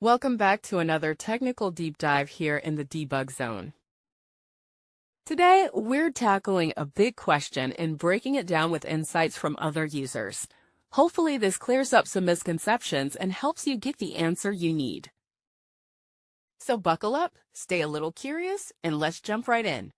Welcome back to another technical deep dive here in the debug zone. Today, we're tackling a big question and breaking it down with insights from other users. Hopefully, this clears up some misconceptions and helps you get the answer you need. So buckle up, stay a little curious, and let's jump right in.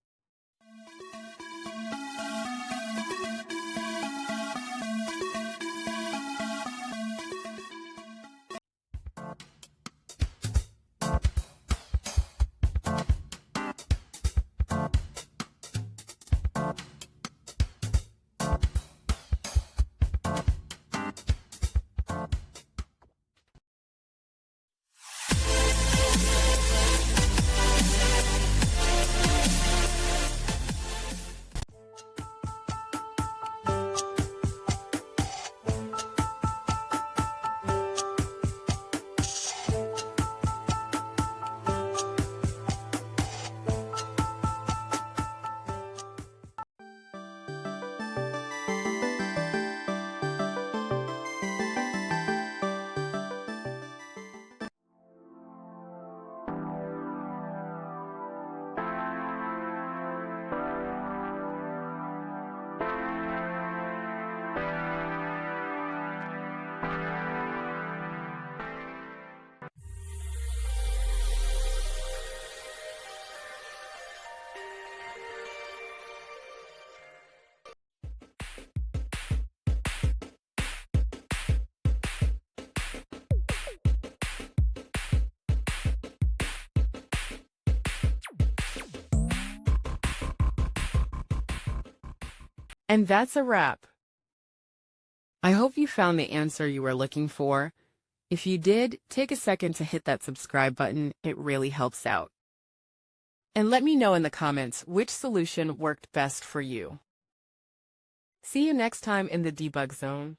And that's a wrap. I hope you found the answer you were looking for. If you did, take a second to hit that subscribe button. It really helps out. And let me know in the comments which solution worked best for you. See you next time in the debug zone.